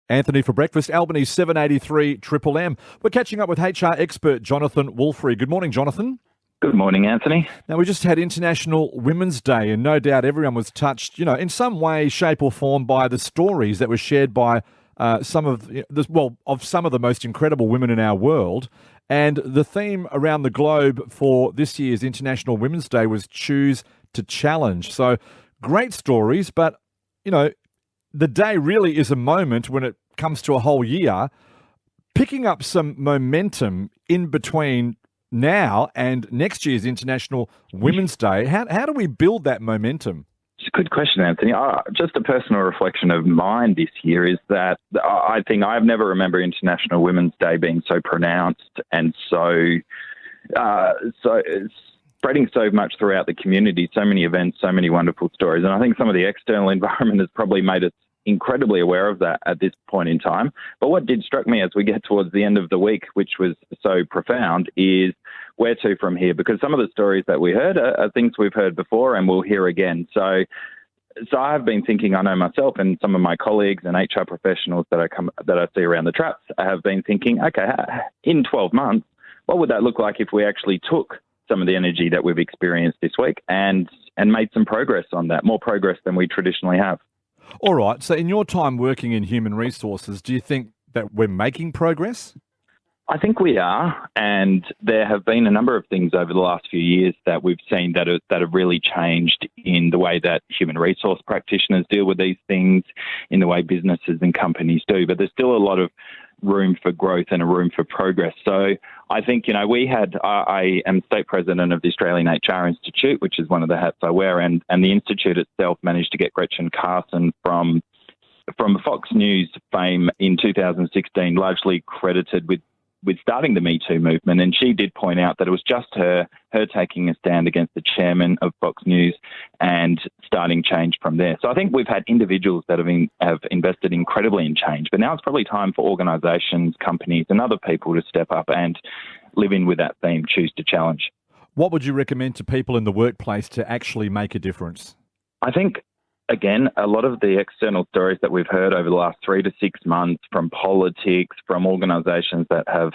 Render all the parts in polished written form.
Anthony for breakfast, Albany 783 Triple M. We're catching up with HR expert Jonathon Woolfrey. Good morning, Jonathan. Good morning, Anthony. Now, we just had International Women's Day, and no doubt everyone was touched, in some way, shape or form by the stories that were shared by some of the most incredible women in our world. And the theme around the globe for this year's International Women's Day was Choose to Challenge. So great stories, but, the day really is a moment when it comes to a whole year, picking up some momentum in between now and next year's International Women's Day. How do we build that momentum? It's a good question, Anthony. Just a personal reflection of mine this year is that I think I've never remembered International Women's Day being so pronounced and so spreading so much throughout the community, so many events, so many wonderful stories. And I think some of the external environment has probably made us incredibly aware of that at this point in time. But what did struck me as we get towards the end of the week, which was so profound, is where to from here? Because some of the stories that we heard are things we've heard before and we'll hear again. So I've been thinking, I know myself and some of my colleagues and HR professionals that I see around the traps have been thinking, okay, in 12 months, what would that look like if we actually took some of the energy that we've experienced this week and made some progress on that, more progress than we traditionally have? All right. So in your time working in human resources, do you think that we're making progress? I think we are, and there have been a number of things over the last few years that we've seen that have really changed in the way that human resource practitioners deal with these things, in the way businesses and companies do. But there's still a lot of room for growth and a room for progress. So I think, I am state president of the Australian HR Institute, which is one of the hats I wear, and the Institute itself managed to get Gretchen Carson from Fox News fame in 2016, largely credited with starting the Me Too movement. And she did point out that it was just her taking a stand against the chairman of Fox News and starting change from there. So I think we've had individuals that have invested incredibly in change, but now it's probably time for organisations, companies and other people to step up and live in with that theme, choose to challenge. What would you recommend to people in the workplace to actually make a difference? I think, again, a lot of the external stories that we've heard over the last 3 to 6 months from politics, from organisations that have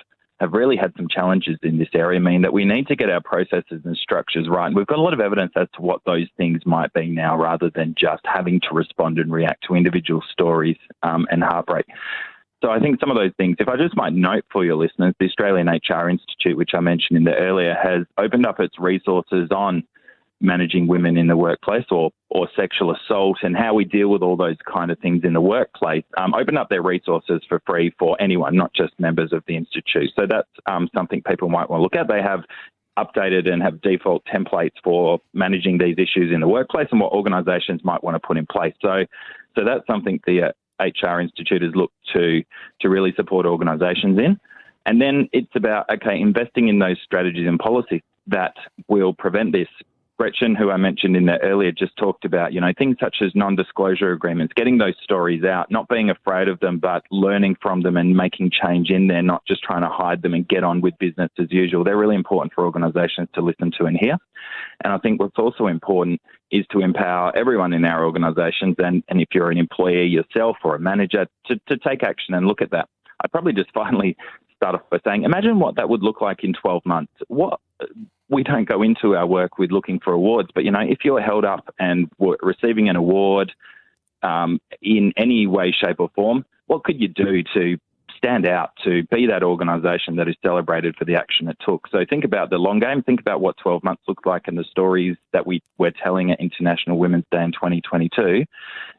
really had some challenges in this area mean that we need to get our processes and structures right. And we've got a lot of evidence as to what those things might be now, rather than just having to respond and react to individual stories and heartbreak. So I think some of those things, if I just might note for your listeners, the Australian HR Institute, which I mentioned in there earlier, has opened up its resources on managing women in the workplace or sexual assault and how we deal with all those kind of things in the workplace, open up their resources for free for anyone, not just members of the Institute. So that's something people might want to look at. They have updated and have default templates for managing these issues in the workplace and what organisations might want to put in place. So that's something the HR Institute has looked to really support organisations in. And then it's about, investing in those strategies and policies that will prevent this. Gretchen, who I mentioned in there earlier, just talked about, things such as non-disclosure agreements, getting those stories out, not being afraid of them, but learning from them and making change in there, not just trying to hide them and get on with business as usual. They're really important for organisations to listen to and hear. And I think what's also important is to empower everyone in our organisations, and if you're an employee yourself or a manager, to take action and look at that. I'd probably just finally start off by saying, imagine what that would look like in 12 months. We don't go into our work with looking for awards, but, if you're held up and were receiving an award in any way, shape or form, what could you do to stand out, to be that organisation that is celebrated for the action it took? So think about the long game, think about what 12 months looks like and the stories that we're telling at International Women's Day in 2022,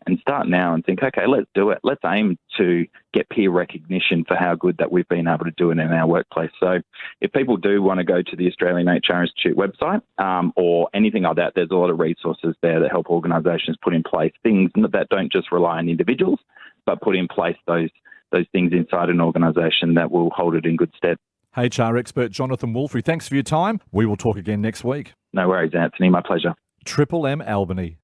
and start now and think, okay, let's do it. Let's aim to get peer recognition for how good that we've been able to do it in our workplace. So if people do want to go to the Australian HR Institute website or anything like that, there's a lot of resources there that help organisations put in place things that don't just rely on individuals, but put in place those things inside an organisation that will hold it in good stead. HR expert Jonathon Woolfrey, thanks for your time. We will talk again next week. No worries, Anthony. My pleasure. Triple M Albany.